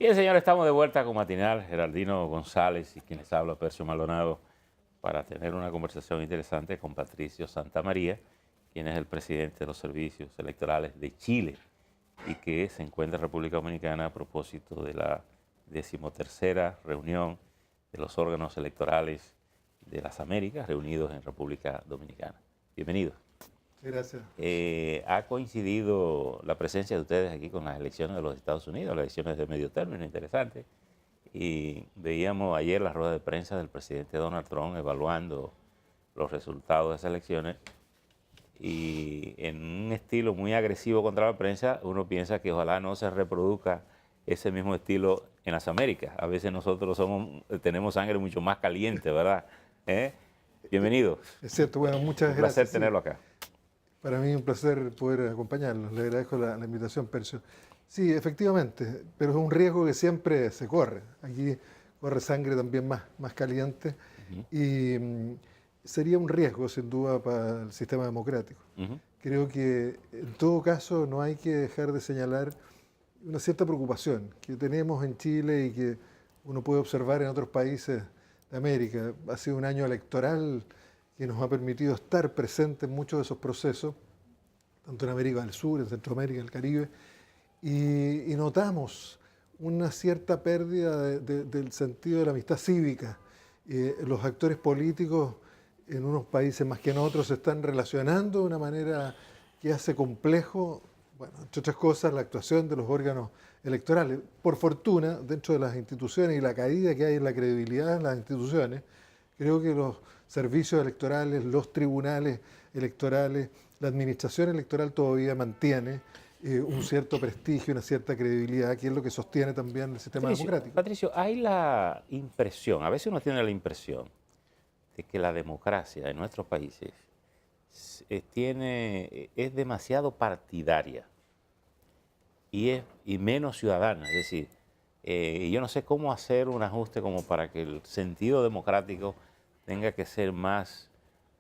Bien, señores, estamos de vuelta con Matinal, Geraldino González y quien les habla, Percio Maldonado, para tener una conversación interesante con Patricio Santamaría, quien es el presidente de los servicios electorales de Chile y que se encuentra en República Dominicana a propósito de la 13ª reunión de los órganos electorales de las Américas reunidos en República Dominicana. Bienvenido. Gracias. Ha coincidido la presencia de ustedes aquí con las elecciones de los Estados Unidos, las elecciones de medio término, interesante. Y veíamos ayer la rueda de prensa del presidente Donald Trump evaluando los resultados de esas elecciones y en un estilo muy agresivo contra la prensa. Uno piensa que ojalá no se reproduzca ese mismo estilo en las Américas. A veces nosotros tenemos sangre mucho más caliente, ¿verdad? Bienvenido. Es cierto, bueno, muchas gracias. Un placer tenerlo acá. Para mí es un placer poder acompañarlos. Le agradezco la invitación, Percio. Sí, efectivamente, pero es un riesgo que siempre se corre. Aquí corre sangre también más caliente y sería un riesgo, sin duda, para el sistema democrático. Creo que, en todo caso, no hay que dejar de señalar una cierta preocupación que tenemos en Chile y que uno puede observar en otros países de América. Ha sido un año electoral que nos ha permitido estar presentes en muchos de esos procesos, tanto en América del Sur, en Centroamérica, en el Caribe, y notamos una cierta pérdida del sentido de la amistad cívica. Los actores políticos en unos países más que en otros se están relacionando de una manera que hace complejo, bueno, entre otras cosas, la actuación de los órganos electorales. Por fortuna, dentro de las instituciones y la caída que hay en la credibilidad en las instituciones, creo que los servicios electorales, los tribunales electorales, la administración electoral todavía mantiene un cierto prestigio, una cierta credibilidad, que es lo que sostiene también el sistema democrático. Patricio, hay la impresión, a veces uno tiene la impresión de que la democracia en nuestros países es demasiado partidaria y menos ciudadana. Es decir, yo no sé cómo hacer un ajuste como para que el sentido democrático tenga que ser más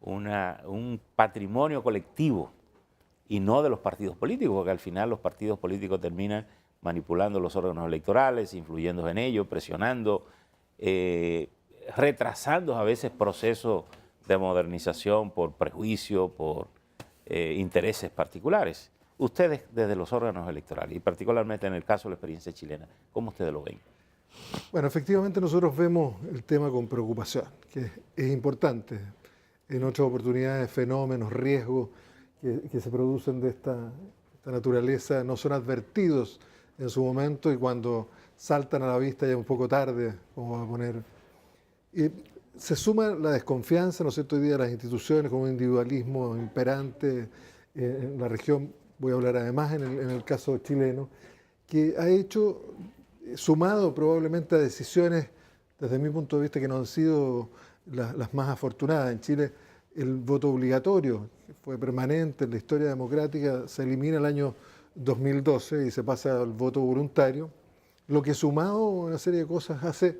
un patrimonio colectivo y no de los partidos políticos, porque al final los partidos políticos terminan manipulando los órganos electorales, influyendo en ellos, presionando, retrasando a veces procesos de modernización por prejuicio, por intereses particulares. Ustedes desde los órganos electorales, y particularmente en el caso de la experiencia chilena, ¿cómo ustedes lo ven? Bueno, efectivamente nosotros vemos el tema con preocupación, que es importante. En otras oportunidades, fenómenos, riesgos que se producen de esta naturaleza no son advertidos en su momento y cuando saltan a la vista ya un poco tarde, como va a poner. Se suma la desconfianza, ¿no es cierto?, hoy día de las instituciones con un individualismo imperante en la región. Voy a hablar además en el caso chileno, que ha hecho, sumado probablemente a decisiones, desde mi punto de vista, que no han sido las más afortunadas. En Chile el voto obligatorio, que fue permanente en la historia democrática, se elimina el año 2012 y se pasa al voto voluntario, lo que sumado a una serie de cosas hace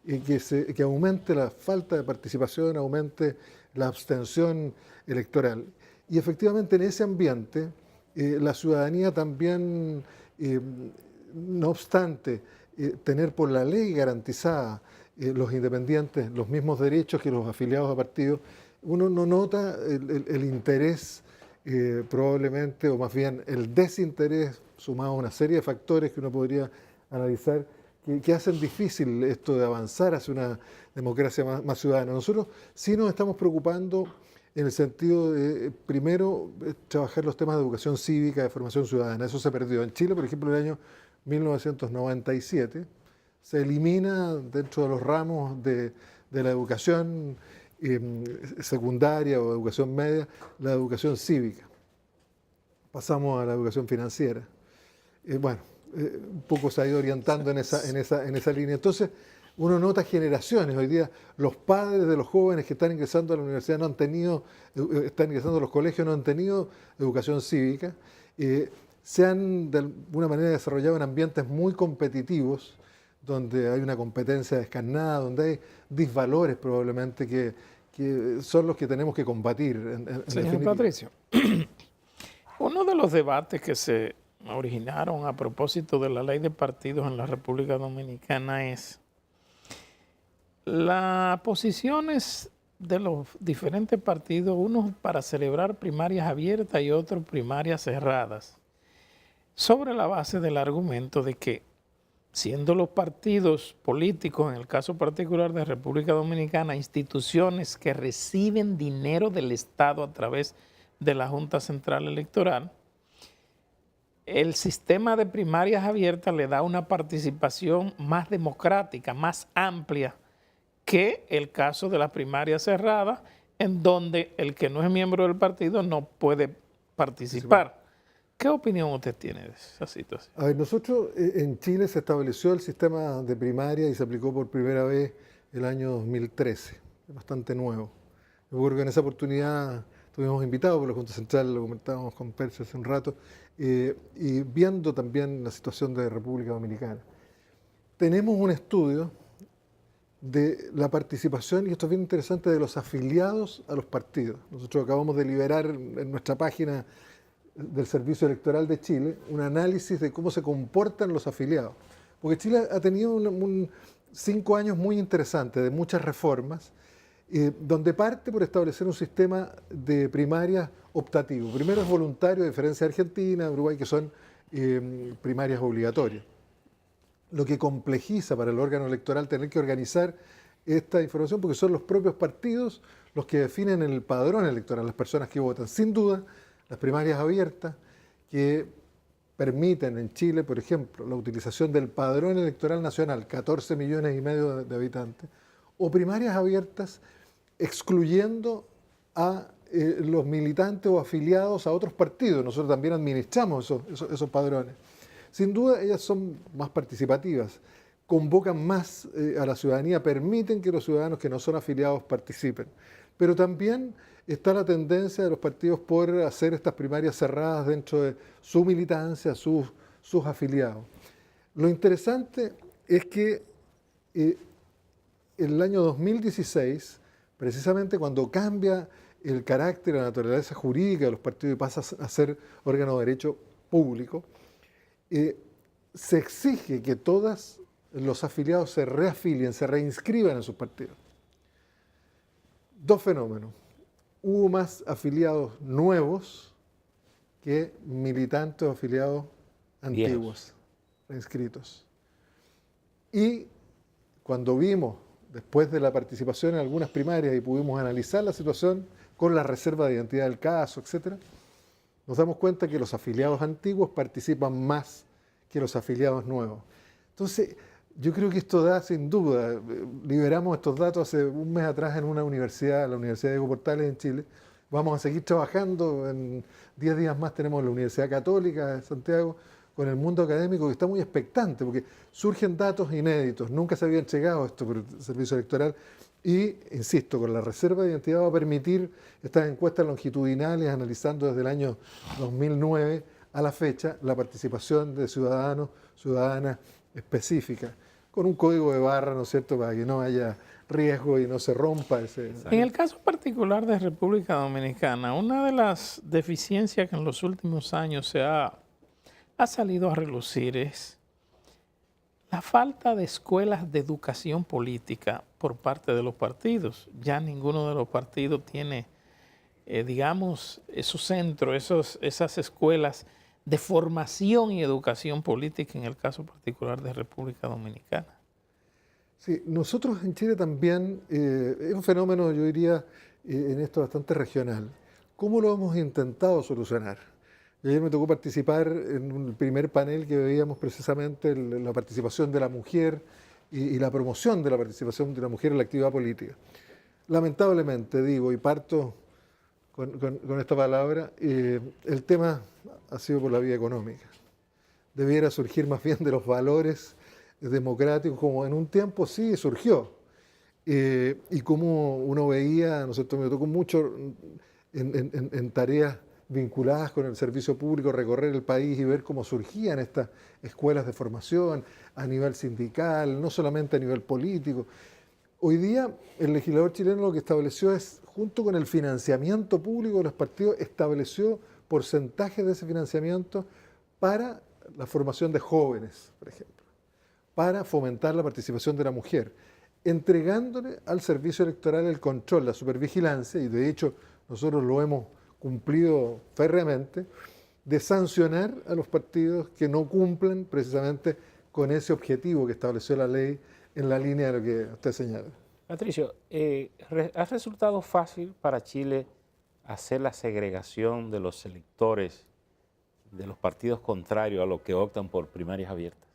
que aumente la falta de participación, aumente la abstención electoral. Y efectivamente en ese ambiente la ciudadanía también, no obstante tener por la ley garantizada los independientes los mismos derechos que los afiliados a partidos, uno no nota el interés probablemente, o más bien el desinterés, sumado a una serie de factores que uno podría analizar, que hacen difícil esto de avanzar hacia una democracia más ciudadana. Nosotros sí nos estamos preocupando en el sentido de, primero, trabajar los temas de educación cívica, de formación ciudadana. Eso se perdió. En Chile, por ejemplo, en el año 1997, se elimina dentro de los ramos de la educación secundaria o educación media, la educación cívica. Pasamos a la educación financiera. Un poco se ha ido orientando en esa línea. Entonces, uno nota generaciones. Hoy día los padres de los jóvenes que están ingresando a la universidad están ingresando a los colegios, no han tenido educación cívica. Se han de alguna manera desarrollado en ambientes muy competitivos, donde hay una competencia descarnada, donde hay disvalores probablemente que son los que tenemos que combatir. Señor Patricio, uno de los debates que se originaron a propósito de la ley de partidos en la República Dominicana es las posiciones de los diferentes partidos, unos para celebrar primarias abiertas y otros primarias cerradas, sobre la base del argumento de que, siendo los partidos políticos, en el caso particular de República Dominicana, instituciones que reciben dinero del Estado a través de la Junta Central Electoral, el sistema de primarias abiertas le da una participación más democrática, más amplia que el caso de las primarias cerradas, en donde el que no es miembro del partido no puede participar. ¿Qué opinión usted tiene de esa situación? A ver, nosotros en Chile se estableció el sistema de primaria y se aplicó por primera vez el año 2013, es bastante nuevo. Yo creo que en esa oportunidad estuvimos invitados por la Junta Central, lo comentábamos con Percio hace un rato, y viendo también la situación de República Dominicana. Tenemos un estudio de la participación, y esto es bien interesante, de los afiliados a los partidos. Nosotros acabamos de liberar en nuestra página del Servicio Electoral de Chile un análisis de cómo se comportan los afiliados. Porque Chile ha tenido 5 años muy interesantes, de muchas reformas, donde parte por establecer un sistema de primarias optativo. Primero es voluntario, a diferencia de Argentina, Uruguay, que son primarias obligatorias. Lo que complejiza para el órgano electoral tener que organizar esta información, porque son los propios partidos los que definen el padrón electoral, las personas que votan. Sin duda, las primarias abiertas, que permiten en Chile, por ejemplo, la utilización del padrón electoral nacional, 14,5 millones de habitantes, o primarias abiertas excluyendo a los militantes o afiliados a otros partidos. Nosotros también administramos esos padrones. Sin duda, ellas son más participativas, convocan más a la ciudadanía, permiten que los ciudadanos que no son afiliados participen. Pero también está la tendencia de los partidos por hacer estas primarias cerradas dentro de su militancia, sus afiliados. Lo interesante es que en el año 2016, precisamente cuando cambia el carácter, la naturaleza jurídica de los partidos y pasa a ser órgano de derecho público, se exige que todos los afiliados se reafilien, se reinscriban en sus partidos. Dos fenómenos. Hubo más afiliados nuevos que militantes o afiliados antiguos, reinscritos. Y cuando vimos, después de la participación en algunas primarias y pudimos analizar la situación con la reserva de identidad del caso, etc., nos damos cuenta que los afiliados antiguos participan más que los afiliados nuevos. Entonces, yo creo que esto da, sin duda, liberamos estos datos hace un mes atrás en una universidad, la Universidad Diego Portales en Chile. Vamos a seguir trabajando, en 10 días más tenemos la Universidad Católica de Santiago, con el mundo académico, que está muy expectante, porque surgen datos inéditos, nunca se había entregado esto por el Servicio Electoral, y, insisto, con la reserva de identidad va a permitir estas encuestas longitudinales, analizando desde el año 2009 a la fecha la participación de ciudadanos, ciudadanas específicas, con un código de barra, ¿no es cierto?, para que no haya riesgo y no se rompa ese... En el caso particular de República Dominicana, una de las deficiencias que en los últimos años se ha salido a relucir es la falta de escuelas de educación política por parte de los partidos. Ya ninguno de los partidos tiene, digamos, su centro, esas escuelas de formación y educación política en el caso particular de República Dominicana. Sí, nosotros en Chile también, es un fenómeno, yo diría, en esto bastante regional. ¿Cómo lo hemos intentado solucionar? Ayer me tocó participar en un primer panel que veíamos precisamente la participación de la mujer y la promoción de la participación de la mujer en la actividad política. Lamentablemente, digo, y parto con esta palabra, el tema ha sido por la vía económica. Debiera surgir más bien de los valores democráticos, como en un tiempo sí surgió. Y como uno veía, ¿no es cierto?, me tocó mucho en tareas vinculadas con el servicio público, recorrer el país y ver cómo surgían estas escuelas de formación a nivel sindical, no solamente a nivel político. Hoy día el legislador chileno lo que estableció es, junto con el financiamiento público de los partidos, estableció porcentajes de ese financiamiento para la formación de jóvenes, por ejemplo, para fomentar la participación de la mujer, entregándole al servicio electoral el control, la supervigilancia, y de hecho nosotros lo hemos cumplido férreamente, de sancionar a los partidos que no cumplen precisamente con ese objetivo que estableció la ley en la línea de lo que usted señala. Patricio, ¿ha resultado fácil para Chile hacer la segregación de los electores de los partidos contrarios a los que optan por primarias abiertas?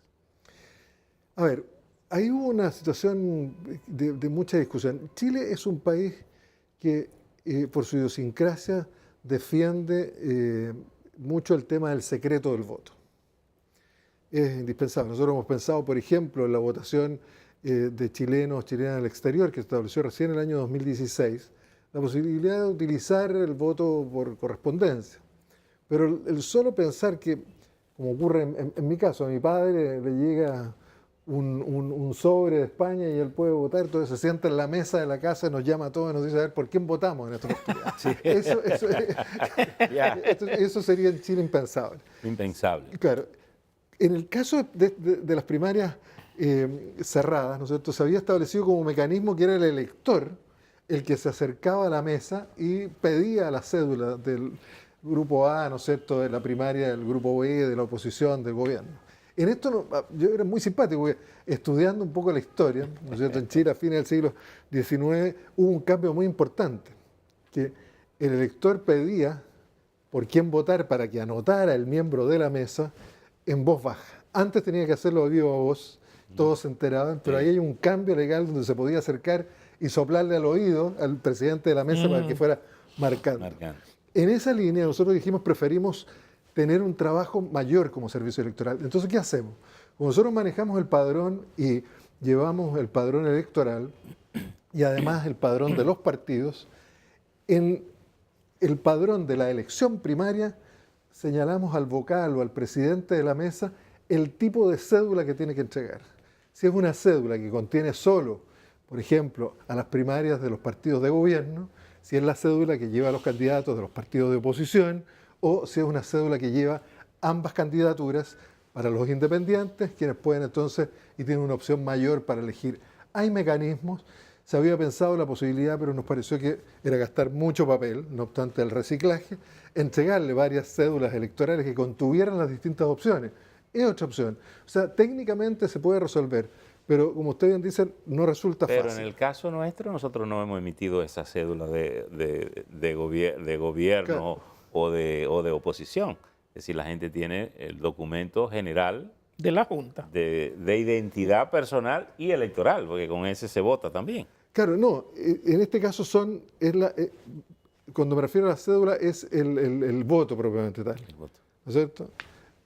A ver, ahí hubo una situación de mucha discusión. Chile es un país que, por su idiosincrasia, defiende mucho el tema del secreto del voto. Es indispensable. Nosotros hemos pensado, por ejemplo, en la votación de chilenos, chilenas al exterior, que se estableció recién en el año 2016, la posibilidad de utilizar el voto por correspondencia. Pero el solo pensar que, como ocurre en mi caso, a mi padre le llega un sobre de España y él puede votar, entonces se sienta en la mesa de la casa y nos llama a todos y nos dice, a ver, ¿por quién votamos en esta oportunidad? Sí. Eso sería en Chile impensable. Impensable. Claro. En el caso de las primarias cerradas, ¿no es cierto?, se había establecido como mecanismo que era el elector el que se acercaba a la mesa y pedía la cédula del grupo A, ¿no es cierto?, de la primaria del grupo B, de la oposición, del gobierno. En esto yo era muy simpático, porque estudiando un poco la historia, ¿no es cierto?, en Chile a fines del siglo XIX hubo un cambio muy importante, que el elector pedía por quién votar para que anotara el miembro de la mesa en voz baja. Antes tenía que hacerlo a viva voz, todos se enteraban, pero ahí hay un cambio legal donde se podía acercar y soplarle al oído al presidente de la mesa para que fuera marcando. En esa línea nosotros dijimos, preferimos tener un trabajo mayor como servicio electoral. Entonces, ¿qué hacemos? Como nosotros manejamos el padrón y llevamos el padrón electoral y además el padrón de los partidos, en el padrón de la elección primaria señalamos al vocal o al presidente de la mesa el tipo de cédula que tiene que entregar. Si es una cédula que contiene solo, por ejemplo, a las primarias de los partidos de gobierno, si es la cédula que lleva a los candidatos de los partidos de oposición, o si es una cédula que lleva ambas candidaturas para los independientes, quienes pueden entonces y tienen una opción mayor para elegir. Hay mecanismos, se había pensado la posibilidad, pero nos pareció que era gastar mucho papel, no obstante el reciclaje, entregarle varias cédulas electorales que contuvieran las distintas opciones. Es otra opción. O sea, técnicamente se puede resolver, pero como usted bien dice, no resulta fácil. Pero en el caso nuestro, nosotros no hemos emitido esa cédula de gobierno, claro, o de oposición. Es decir, la gente tiene el documento general de la Junta de identidad personal y electoral, porque con ese se vota también. Claro, no, en este caso cuando me refiero a la cédula es el voto propiamente tal. El voto. ¿No es cierto?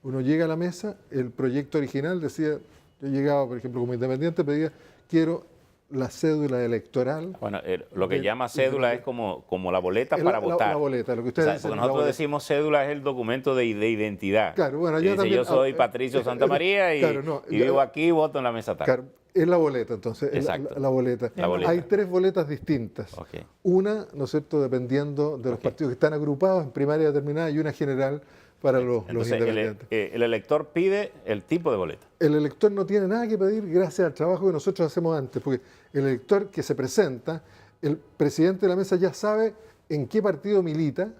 Uno llega a la mesa, el proyecto original decía, yo llegaba, por ejemplo, como independiente, pedía, quiero la cédula electoral. Bueno, lo que llama cédula es como la boleta para votar. La boleta, lo que ustedes dicen. Porque nosotros decimos cédula es el documento de identidad. Claro, bueno, yo también. Yo soy Patricio Santamaría y, claro, no, y vivo aquí y voto en la mesa tal. Claro, es la boleta, entonces. Exacto. La boleta. Hay tres boletas distintas. Okay. Una, ¿no es cierto?, dependiendo de los partidos que están agrupados en primaria determinada, y una general para los independientes. El elector pide el tipo de boleta. El elector no tiene nada que pedir gracias al trabajo que nosotros hacemos antes, porque el elector que se presenta, el presidente de la mesa ya sabe en qué partido milita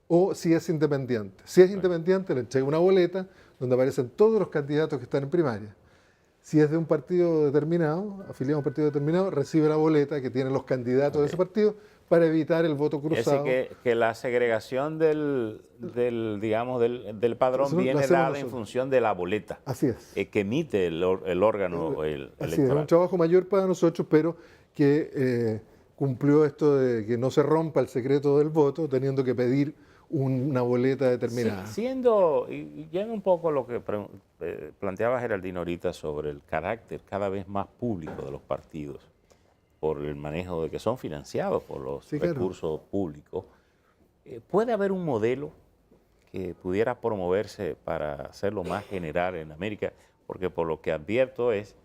o si es independiente. Si es independiente, le entrega una boleta donde aparecen todos los candidatos que están en primaria. Si es de un partido determinado, afiliado a un partido determinado, recibe la boleta que tienen los candidatos de ese partido para evitar el voto cruzado. Es decir, que la segregación del padrón viene dada en función de la boleta. Así es. Que emite el órgano electoral. Es un trabajo mayor para nosotros, pero que cumplió esto de que no se rompa el secreto del voto, teniendo que pedir una boleta determinada. Sí, y yendo un poco a lo que planteaba Geraldino ahorita sobre el carácter cada vez más público de los partidos, por el manejo de que son financiados por los recursos públicos, ¿puede haber un modelo que pudiera promoverse para hacerlo más general en América? Porque por lo que advierto es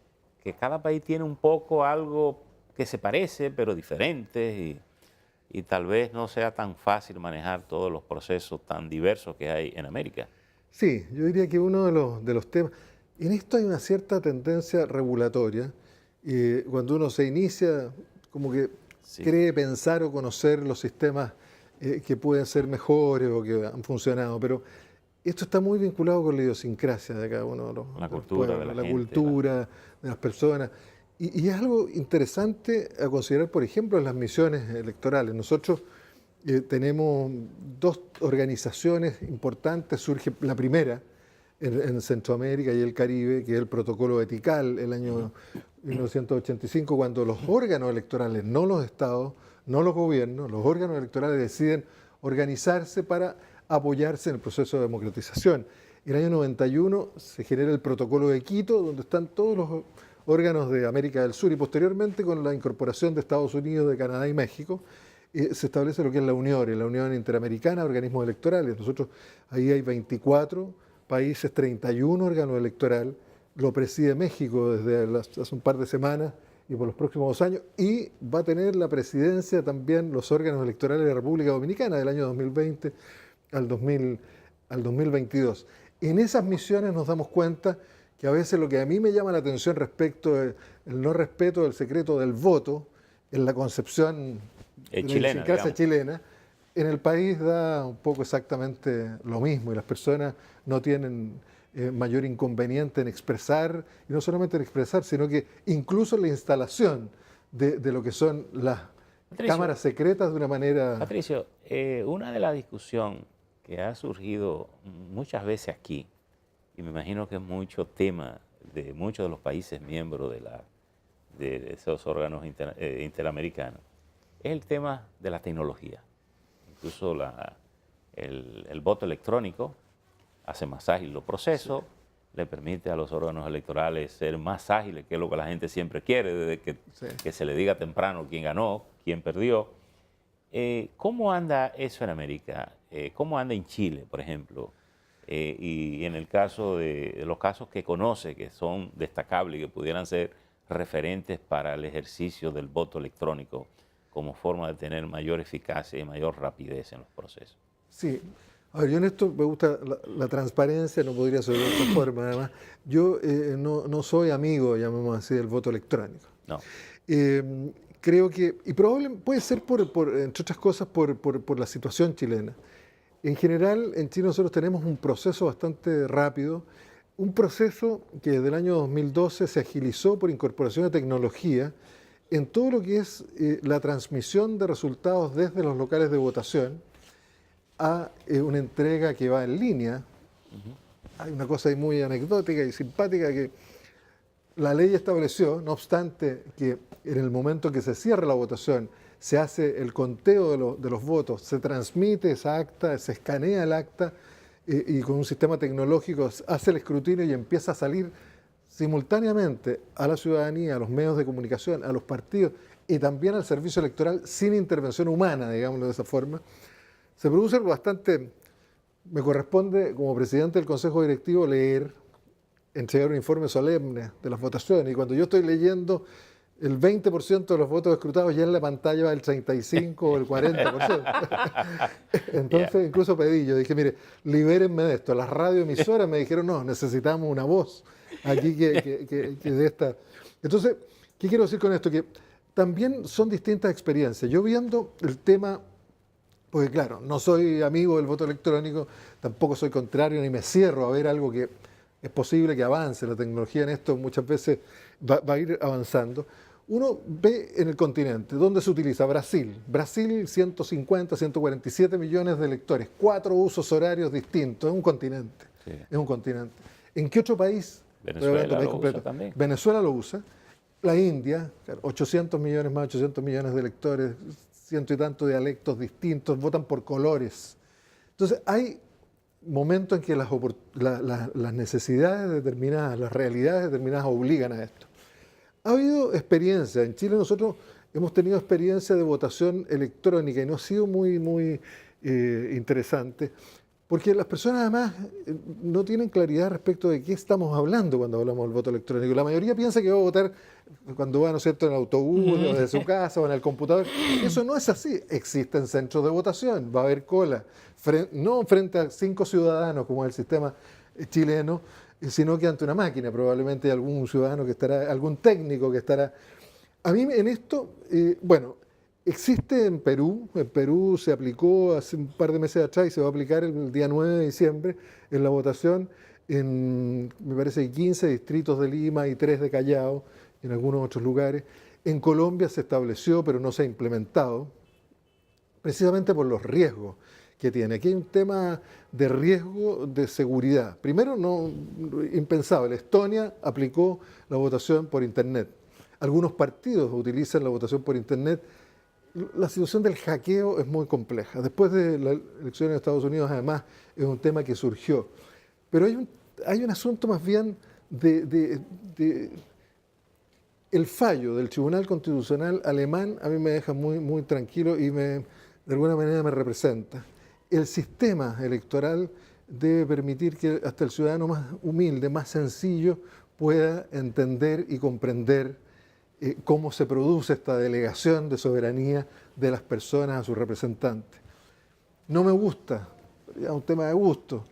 que cada país tiene un poco algo que se parece, pero diferente, y tal vez no sea tan fácil manejar todos los procesos tan diversos que hay en América. Sí, yo diría que uno de los temas, en esto hay una cierta tendencia regulatoria, cuando uno se inicia, como que Sí, cree pensar o conocer los sistemas que pueden ser mejores o que han funcionado, pero esto está muy vinculado con la idiosincrasia de cada uno de la los cultura de pueblos, la la gente. cultura de las personas. Y es algo interesante a considerar, por ejemplo, en las misiones electorales. Nosotros tenemos dos organizaciones importantes. Surge la primera en Centroamérica y el Caribe, que es el Protocolo Etical, el año 1985, cuando los órganos electorales, no los estados, no los gobiernos, los órganos electorales deciden organizarse para apoyarse en el proceso de democratización. En el año 91 se genera el Protocolo de Quito, donde están todos los órganos de América del Sur, y posteriormente, con la incorporación de Estados Unidos, de Canadá y México, se establece lo que es la Unión Interamericana de Organismos Electorales. Nosotros, ahí hay 24 países, 31 órganos electorales, lo preside México desde hace un par de semanas y por los próximos 2 años, y va a tener la presidencia también los órganos electorales de la República Dominicana del año 2020 al 2022. En esas misiones nos damos cuenta que a veces lo que a mí me llama la atención respecto del no respeto del secreto del voto, en la concepción de la Chilena, idiosincrasia digamos. chilena, en el país da un poco exactamente lo mismo, y las personas no tienen mayor inconveniente en expresar, y no solamente en expresar, sino que incluso en la instalación de lo que son las Patricio, cámaras secretas de una manera... Patricio, una de las discusiones que ha surgido muchas veces aquí, y me imagino que es mucho tema de muchos de los países miembros de esos órganos interamericanos, es el tema de la tecnología. Incluso el voto electrónico hace más ágil los procesos, sí, le permite a los órganos electorales ser más ágiles, que es lo que la gente siempre quiere, desde que se le diga temprano quién ganó, quién perdió. ¿Cómo anda eso en América? ¿Cómo anda en Chile, por ejemplo? Y en el caso de los casos que conoce, que son destacables y que pudieran ser referentes para el ejercicio del voto electrónico como forma de tener mayor eficacia y mayor rapidez en los procesos. Sí, a ver, yo en esto me gusta la transparencia, no podría ser de otra forma. Además, yo no soy amigo, llamemos así, del voto electrónico. No. Creo que, y probablemente puede ser, entre otras cosas, por la situación chilena. En general, en Chile nosotros tenemos un proceso bastante rápido, un proceso que desde el año 2012 se agilizó por incorporación de tecnología en todo lo que es la transmisión de resultados desde los locales de votación a una entrega que va en línea. Hay una cosa ahí muy anecdótica y simpática, que la ley estableció, no obstante, que en el momento que se cierra la votación, se hace el conteo de los votos, se transmite esa acta, se escanea el acta y con un sistema tecnológico hace el escrutinio y empieza a salir simultáneamente a la ciudadanía, a los medios de comunicación, a los partidos y también al servicio electoral sin intervención humana, digámoslo de esa forma. Se produce algo bastante... Me corresponde, como presidente del Consejo Directivo, entregar un informe solemne de las votaciones. Y cuando yo estoy leyendo, el 20% de los votos escrutados, ya en la pantalla va el 35% o el 40%. Entonces, incluso pedí, yo dije, mire, libérenme de esto. Las radioemisoras me dijeron, no, necesitamos una voz aquí que de esta. Entonces, ¿qué quiero decir con esto? Que también son distintas experiencias. Yo viendo el tema... Porque claro, no soy amigo del voto electrónico, tampoco soy contrario ni me cierro a ver algo que es posible que avance. La tecnología en esto muchas veces va a ir avanzando. Uno ve en el continente, ¿dónde se utiliza? Brasil. Brasil, 150, 147 millones de electores, 4 usos horarios distintos, es un continente. Sí. Es un continente. ¿En qué otro país? Venezuela lo usa también. Venezuela lo usa. La India, 800 millones más 800 millones de electores, ciento y tantos dialectos distintos, votan por colores. Entonces hay momentos en que las necesidades determinadas, las realidades determinadas obligan a esto. Ha habido experiencia. En Chile nosotros hemos tenido experiencia de votación electrónica y no ha sido muy interesante, Porque las personas además no tienen claridad respecto de qué estamos hablando cuando hablamos del voto electrónico. La mayoría piensa que va a votar cuando va, ¿no es cierto?, en el autobús, o desde su casa o en el computador. Eso no es así. Existen centros de votación, va a haber cola, no frente a 5 ciudadanos como es el sistema chileno, sino que ante una máquina. Probablemente algún ciudadano que estará, algún técnico que estará. A mí en esto, bueno, existe en Perú se aplicó hace un par de meses atrás y se va a aplicar el día 9 de diciembre en la votación en, me parece, 15 distritos de Lima y 3 de Callao, en algunos otros lugares. En Colombia se estableció, pero no se ha implementado, precisamente por los riesgos que tiene. Aquí hay un tema de riesgo de seguridad. Primero, impensable, Estonia aplicó la votación por Internet. Algunos partidos utilizan la votación por Internet. La situación del hackeo es muy compleja. Después de la elección en Estados Unidos, además, es un tema que surgió. Pero hay un asunto más bien el fallo del Tribunal Constitucional alemán a mí me deja muy tranquilo y de alguna manera me representa. El sistema electoral debe permitir que hasta el ciudadano más humilde, más sencillo, pueda entender y comprender cómo se produce esta delegación de soberanía de las personas a sus representantes. No me gusta, es un tema de gusto,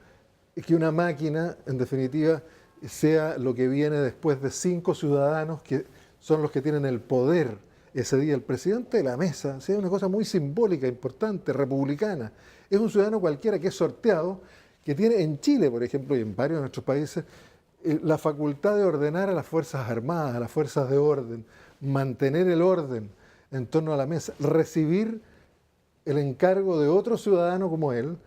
es que una máquina, en definitiva, sea lo que viene después de 5 ciudadanos que son los que tienen el poder ese día. El presidente de la mesa, sea una cosa muy simbólica, importante, republicana. Es un ciudadano cualquiera que es sorteado, que tiene en Chile, por ejemplo, y en varios de nuestros países, la facultad de ordenar a las Fuerzas Armadas, a las fuerzas de orden, mantener el orden en torno a la mesa, recibir el encargo de otro ciudadano como él,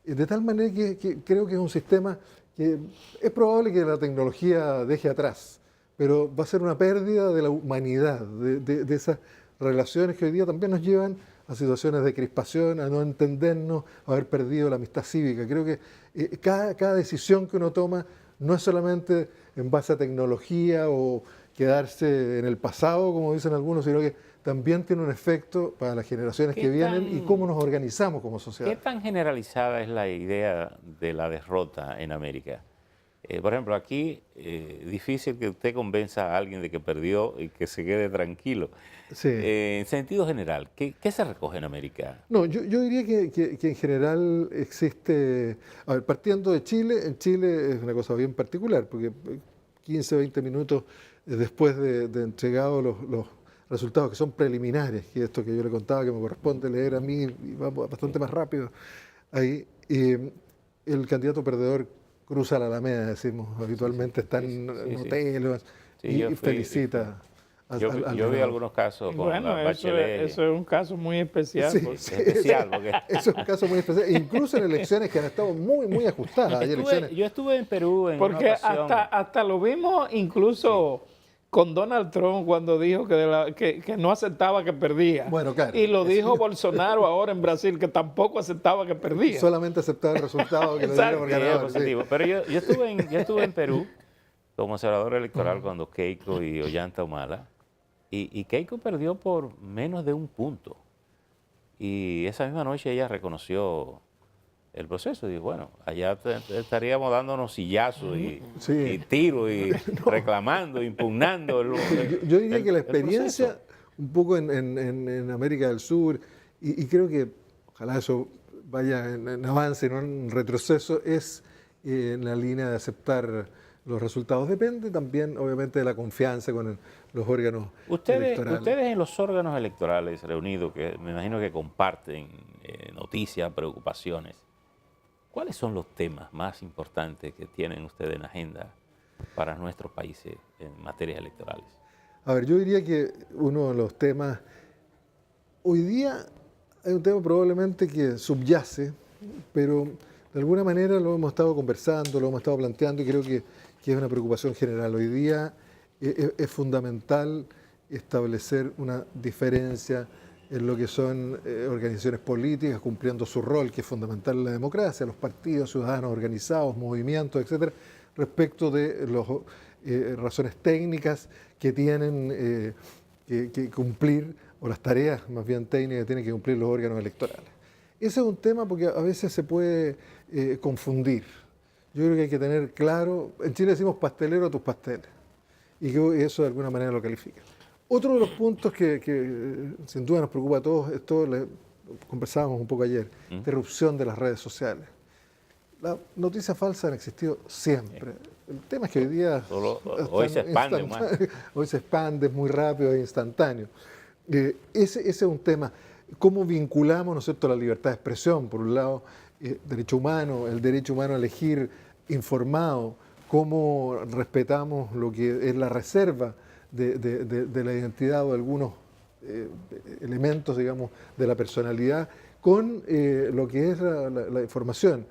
de tal manera que creo que es un sistema que es probable que la tecnología deje atrás, pero va a ser una pérdida de la humanidad, de esas relaciones que hoy día también nos llevan a situaciones de crispación, a no entendernos, a haber perdido la amistad cívica. Creo que cada decisión que uno toma no es solamente en base a tecnología o quedarse en el pasado, como dicen algunos, sino que también tiene un efecto para las generaciones que vienen y cómo nos organizamos como sociedad. ¿Qué tan generalizada es la idea de la derrota en América? Por ejemplo, aquí difícil que usted convenza a alguien de que perdió y que se quede tranquilo. Sí. En sentido general, ¿qué se recoge en América? No, yo diría que en general existe, a ver, partiendo de Chile, en Chile es una cosa bien particular, porque 15, 20 minutos después de entregados los resultados que son preliminares, que esto que yo le contaba que me corresponde leer a mí, y va bastante más rápido, ahí el candidato perdedor cruza la Alameda, decimos, habitualmente está en hoteles y felicita. Yo vi algunos casos con la Bachelet. Eso es un caso muy especial. Sí, Porque eso es un caso muy especial. Incluso en elecciones que han estado muy ajustadas. Yo estuve en Perú en porque una ocasión. hasta lo vimos incluso con Donald Trump cuando dijo que no aceptaba que perdía. Bueno, claro. Y lo dijo Bolsonaro ahora en Brasil, que tampoco aceptaba que perdía. Solamente aceptaba el resultado que lo dieron por ganador. Sí. Pero yo estuve en Perú como observador electoral cuando Keiko y Ollanta Humala. Y Keiko perdió por menos de 1 punto. Y esa misma noche ella reconoció el proceso. Y dijo, bueno, allá estaríamos dándonos sillazos y tiros y reclamando, impugnando. Yo diría que la experiencia, un poco en América del Sur, y creo que ojalá eso vaya en avance, no en retroceso, es en la línea de aceptar los resultados. Depende también, obviamente, de la confianza con los órganos electorales. Ustedes en los órganos electorales reunidos, que me imagino que comparten noticias, preocupaciones, ¿cuáles son los temas más importantes que tienen ustedes en agenda para nuestros países en materias electorales? A ver, yo diría que uno de los temas, hoy día hay un tema probablemente que subyace, pero de alguna manera lo hemos estado conversando, lo hemos estado planteando y creo que es una preocupación general. Hoy día es fundamental establecer una diferencia en lo que son organizaciones políticas cumpliendo su rol, que es fundamental en la democracia, los partidos, ciudadanos organizados, movimientos, etcétera, respecto de las razones técnicas que tienen que cumplir, o las tareas más bien técnicas que tienen que cumplir los órganos electorales. Ese es un tema porque a veces se puede confundir. Yo creo que hay que tener claro, en Chile decimos pastelero a tus pasteles, y que eso de alguna manera lo califica. Otro de los puntos que sin duda nos preocupa a todos, esto conversábamos un poco ayer, interrupción de las redes sociales. Las noticias falsas han existido siempre. El tema es que hoy día... Hoy se expande más. Hoy se expande, es muy rápido e instantáneo. Ese es un tema. ¿Cómo vinculamos, ¿no es cierto?, la libertad de expresión? Por un lado, derecho humano, el derecho humano a elegir informado, cómo respetamos lo que es la reserva de la identidad o de algunos elementos, digamos, de la personalidad con lo que es la información.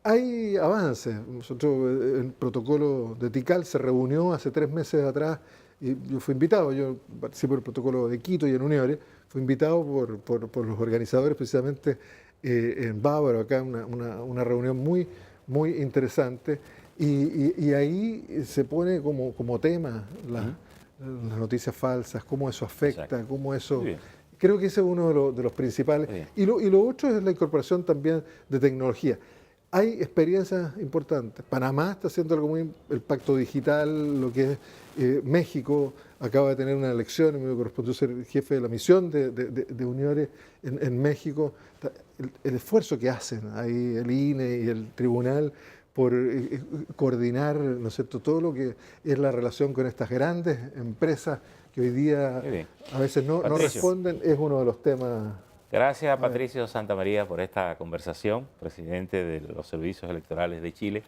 Hay avances. Nosotros, el protocolo de Tikal se reunió hace 3 meses atrás y yo fui invitado, yo participo del protocolo de Quito y en Uniore, fui invitado por los organizadores precisamente en Bávaro, acá una reunión muy interesante y ahí se pone como tema las noticias falsas, cómo eso afecta, Exacto. cómo eso... Creo que ese es uno de los principales. Y lo otro es la incorporación también de tecnología. Hay experiencias importantes. Panamá está haciendo algo el pacto digital, lo que es México acaba de tener una elección, me correspondió ser jefe de la misión de Uniore en México. El esfuerzo que hacen ahí el INE y el tribunal por coordinar, ¿no es cierto?, todo lo que es la relación con estas grandes empresas que hoy día a veces no responden, es uno de los temas. Gracias a Patricio Santamaría por esta conversación, presidente de los Servicios Electorales de Chile,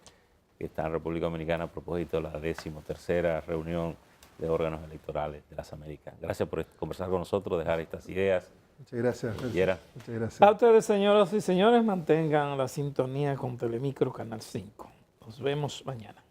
que está en República Dominicana a propósito de la 13ª reunión de órganos electorales de las Américas. Gracias por conversar con nosotros, dejar estas ideas. Muchas gracias. Muchas gracias. A ustedes, señoras y señores, mantengan la sintonía con Telemicro Canal 5. Nos vemos mañana.